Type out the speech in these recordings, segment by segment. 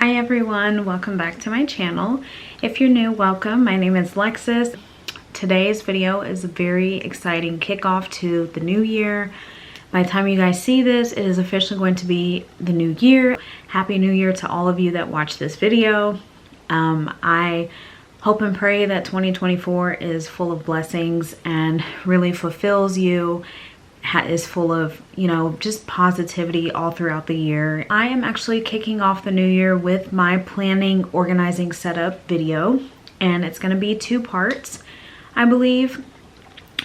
Hi everyone, welcome back to my channel. If you're new, welcome. My name is Lexus. Today's video is a very exciting kickoff to the new year. By the time you guys see this, it is officially going to be the new year. Happy New Year to all of you that watch this video. I hope and pray that 2024 is full of blessings and really fulfills you, is full of, just positivity all throughout the year. I am actually kicking off the new year with my planning, organizing, setup video, and it's going to be 2 parts, I believe.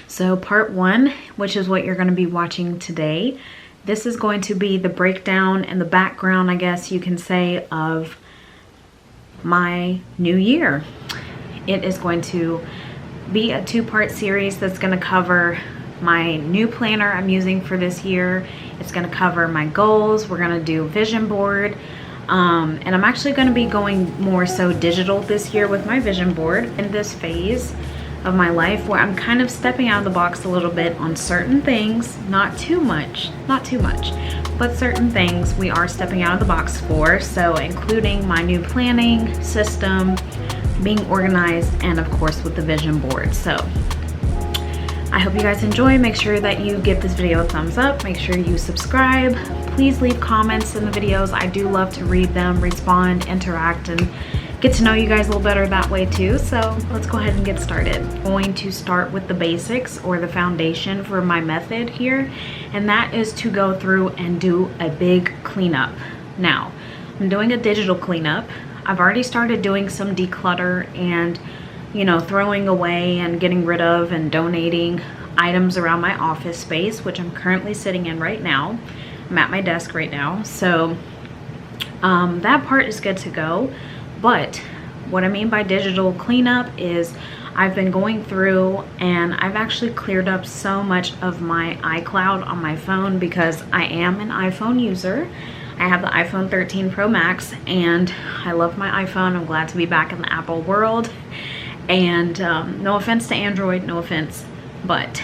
So part 1, which is what you're going to be watching today, this is going to be the breakdown and the background, I guess you can say, of my new year. It is going to be a 2-part series that's going to cover my new planner I'm using for this year. It's going to cover my goals. We're going to do vision board, and I'm actually going to be going more so digital this year with my vision board in this phase of my life where I'm kind of stepping out of the box a little bit on certain things. Not too much, but certain things we are stepping out of the box for, so including my new planning system, being organized, and of course with the vision board. So I hope you guys enjoy. Make sure that you give this video a thumbs up. Make sure you subscribe. Please leave comments in the videos. I do love to read them, respond, interact, and get to know you guys a little better that way too. So let's go ahead and get started. I'm going to start with the basics or the foundation for my method here, and that is to go through and do a big cleanup. Now, I'm doing a digital cleanup. I've already started doing some declutter and throwing away and getting rid of and donating items around my office space, which I'm currently sitting in right now. I'm at my desk right now. So that part is good to go. But what I mean by digital cleanup is I've been going through and I've actually cleared up so much of my iCloud on my phone because I am an iPhone user. I have the iPhone 13 Pro Max and I love my iPhone. I'm glad to be back in the Apple world. And no offense to Android, no offense, but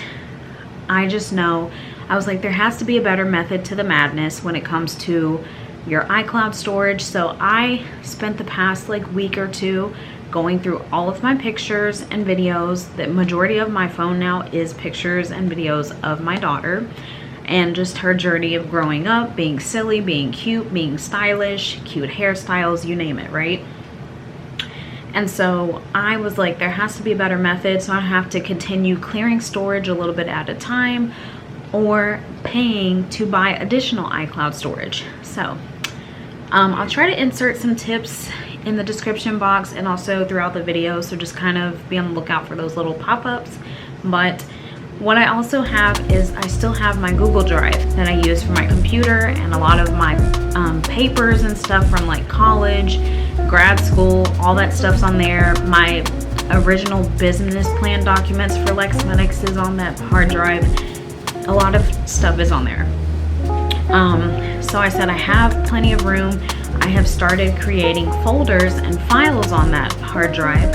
I just know, I was like, there has to be a better method to the madness when it comes to your iCloud storage. So I spent the past week or 2 going through all of my pictures and videos. The majority of my phone now is pictures and videos of my daughter and just her journey of growing up, being silly, being cute, being stylish, cute hairstyles, you name it, right? And so I was like, there has to be a better method, so I have to continue clearing storage a little bit at a time or paying to buy additional iCloud storage. So I'll try to insert some tips in the description box and also throughout the video, so just kind of be on the lookout for those little pop-ups. But what I also have is I still have my Google Drive that I use for my computer and a lot of my papers and stuff from college, grad school, all that stuff's on there. My original business plan documents for Lexmetics is on that hard drive. A lot of stuff is on there. So I said I have plenty of room. I have started creating folders and files on that hard drive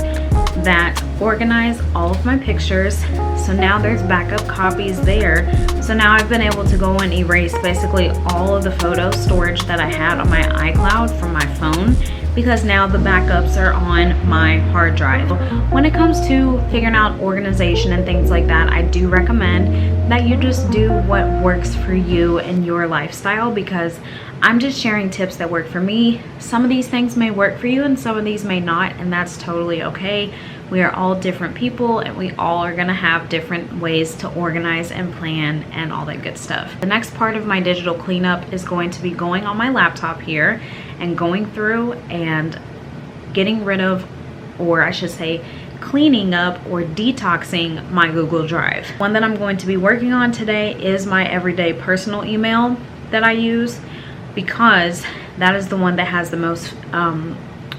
that organize all of my pictures. So now there's backup copies there. So now I've been able to go and erase basically all of the photo storage that I had on my iCloud from my phone, because now the backups are on my hard drive. When it comes to figuring out organization and things like that, I do recommend that you just do what works for you and your lifestyle, because I'm just sharing tips that work for me. Some of these things may work for you and some of these may not, and that's totally okay. We are all different people and we all are gonna have different ways to organize and plan and all that good stuff. The next part of my digital cleanup is going to be going on my laptop here and going through and getting rid of, or I should say cleaning up or detoxing my Google Drive. One that I'm going to be working on today is my everyday personal email that I use, because that is the one that has the most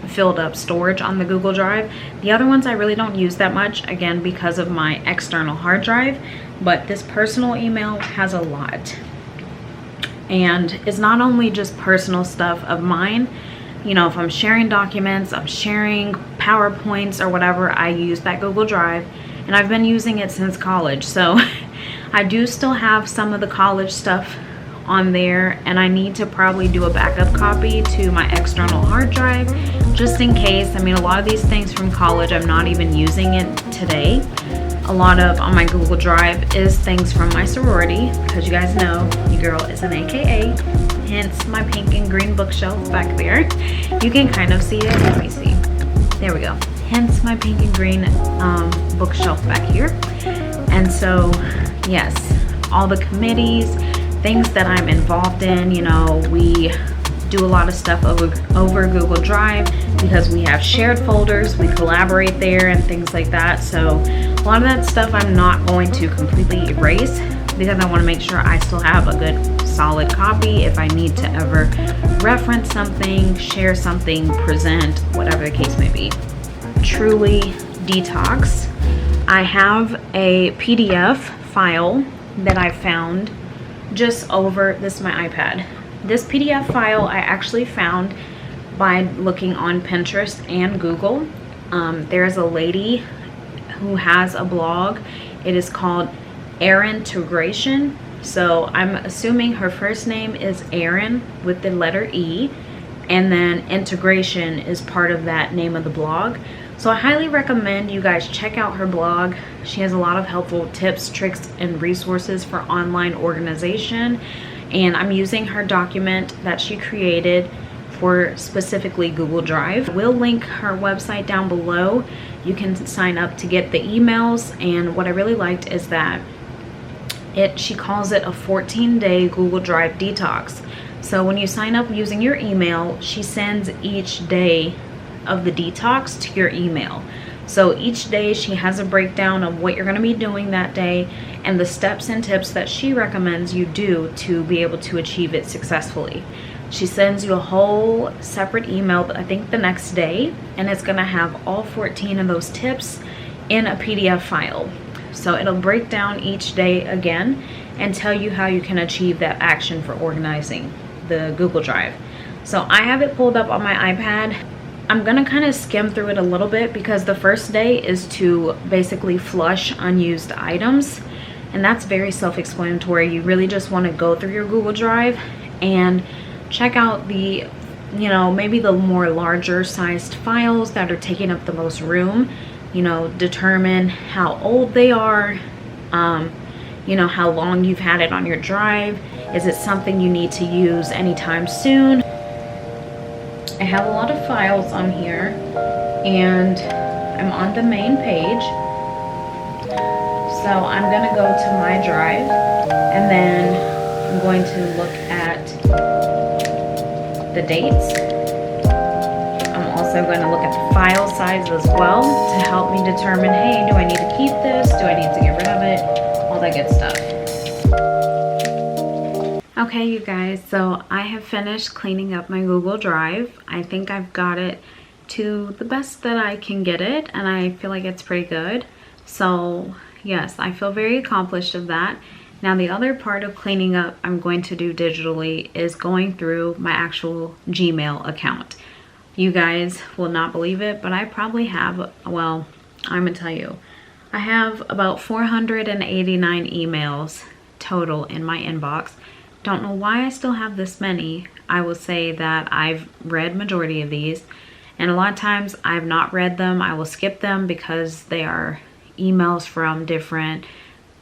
filled up storage on the Google Drive. The other ones I really don't use that much, again because of my external hard drive, but this personal email has a lot. And it's not only just personal stuff of mine. If I'm sharing documents, I'm sharing PowerPoints or whatever, I use that Google Drive, and I've been using it since college. So I do still have some of the college stuff on there, and I need to probably do a backup copy to my external hard drive just in case. I mean, a lot of these things from college, I'm not even using it today. A lot of on my Google Drive is things from my sorority, because you guys know your girl is an AKA, hence my pink and green bookshelf back there. You can kind of see it. Let me see. There we go. Hence my pink and green bookshelf back here. And so, yes, all the committees, things that I'm involved in, you know, we do a lot of stuff over Google Drive because we have shared folders, we collaborate there and things like that. So a lot of that stuff I'm not going to completely erase because I want to make sure I still have a good solid copy if I need to ever reference something, share something, present, whatever the case may be. Truly detox. I have a PDF file that I found just over, this is my iPad. This PDF file I actually found by looking on Pinterest and Google. There's a lady who has a blog. It is called ERINTEGRATION. So I'm assuming her first name is Erin with the letter E, and then integration is part of that name of the blog. So I highly recommend you guys check out her blog. She has a lot of helpful tips, tricks, and resources for online organization. And I'm using her document that she created for specifically Google Drive. We'll link her website down below. You can sign up to get the emails. And what I really liked is that she calls it a 14-day Google Drive detox. So when you sign up using your email, she sends each day of the detox to your email. So each day she has a breakdown of what you're going to be doing that day and the steps and tips that she recommends you do to be able to achieve it successfully. She sends you a whole separate email, I think the next day, and it's going to have all 14 of those tips in a PDF file. So it'll break down each day again and tell you how you can achieve that action for organizing the Google Drive. So I have it pulled up on my iPad. I'm gonna kind of skim through it a little bit because the first day is to basically flush unused items, and that's very self-explanatory. You really just want to go through your Google Drive and check out the, you know, maybe the more larger sized files that are taking up the most room. You know, determine how old they are, you know, how long you've had it on your drive. Is it something you need to use anytime soon? I have a lot of files on here, and I'm on the main page. So I'm going to go to my drive, and then I'm going to look at the dates. I'm also going to look at the file size as well to help me determine, hey, do I need to keep this? Do I need to get rid of it? All that good stuff. Okay, you guys, so I have finished cleaning up my Google Drive. I think I've got it to the best that I can get it, and I feel like it's pretty good. So yes, I feel very accomplished of that. Now the other part of cleaning up I'm going to do digitally is going through my actual Gmail account. You guys will not believe it, but I probably have, well, I'm gonna tell you, I have about 489 emails total in my inbox. Don't know why I still have this many. I will say that I've read majority of these, and a lot of times I've not read them. I will skip them because they are emails from different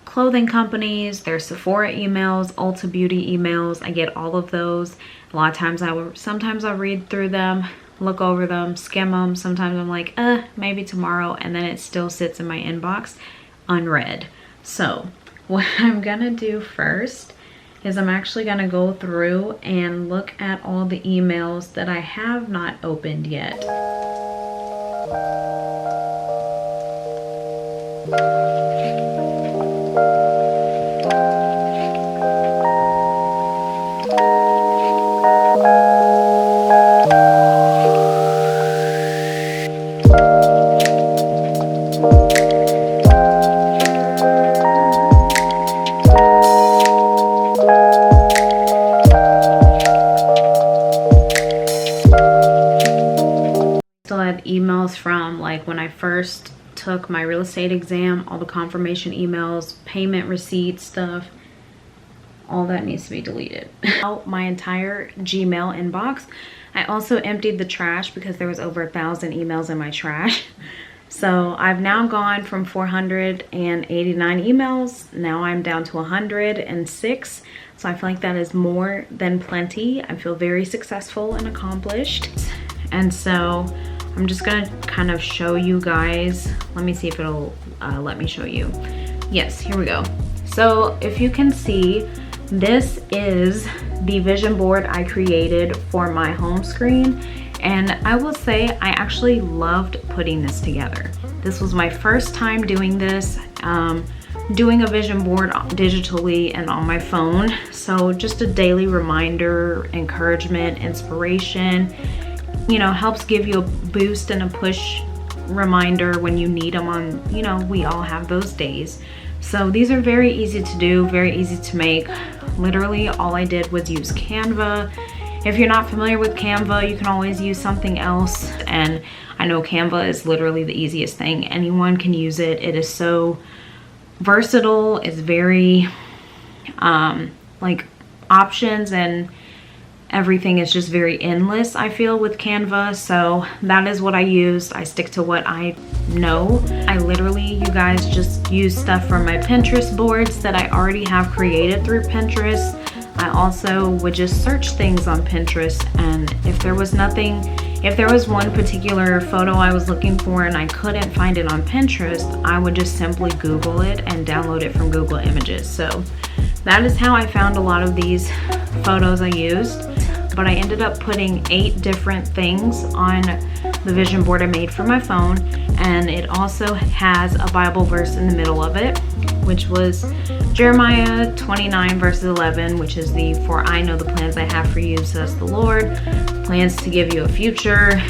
clothing companies. There's Sephora emails, Ulta Beauty emails. I get all of those. A lot of times sometimes I'll read through them, look over them, skim them. Sometimes I'm like, maybe tomorrow, and then it still sits in my inbox unread. So what I'm gonna do first is I'm actually gonna go through and look at all the emails that I have not opened yet. Emails from like when I first took my real estate exam, all the confirmation emails, payment receipt stuff, all that needs to be deleted. Out my entire Gmail inbox. I also emptied the trash because there was over 1,000 emails in my trash. So I've now gone from 489 emails. Now I'm down to 106. So I feel like that is more than plenty. I feel very successful and accomplished. And so I'm just gonna kind of show you guys. Let me see if it'll let me show you. Yes, here we go. So if you can see, this is the vision board I created for my home screen. And I will say I actually loved putting this together. This was my first time doing this, doing a vision board digitally and on my phone. So just a daily reminder, encouragement, inspiration, you know, helps give you a boost and a push reminder when you need them on, you know, we all have those days. So these are very easy to do, very easy to make. Literally all I did was use Canva. If you're not familiar with Canva, you can always use something else. And I know Canva is literally the easiest thing. Anyone can use it. It is so versatile. It's very like options and everything is just very endless, I feel, with Canva. So that is what I used. I stick to what I know. I literally, you guys, just use stuff from my Pinterest boards that I already have created through Pinterest. I also would just search things on Pinterest, and if there was nothing, if there was one particular photo I was looking for and I couldn't find it on Pinterest, I would just simply Google it and download it from Google Images. So that is how I found a lot of these photos I used. But I ended up putting 8 different things on the vision board I made for my phone, and it also has a Bible verse in the middle of it, which was Jeremiah 29 verses 11, which is the "For I know the plans I have for you, says the Lord, plans to give you a future."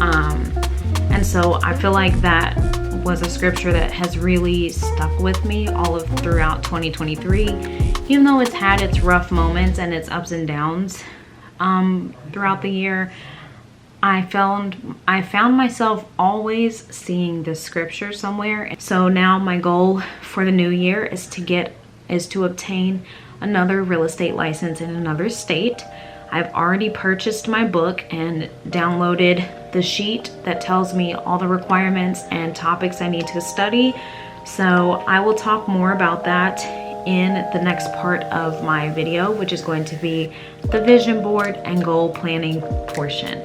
And so I feel like that was a scripture that has really stuck with me all of throughout 2023, even though it's had its rough moments and its ups and downs throughout the year. I found myself always seeing this scripture somewhere. So now my goal for the new year is to obtain another real estate license in another state. I've already purchased my book and downloaded the sheet that tells me all the requirements and topics I need to study. So I will talk more about that in the next part of my video, which is going to be the vision board and goal planning portion.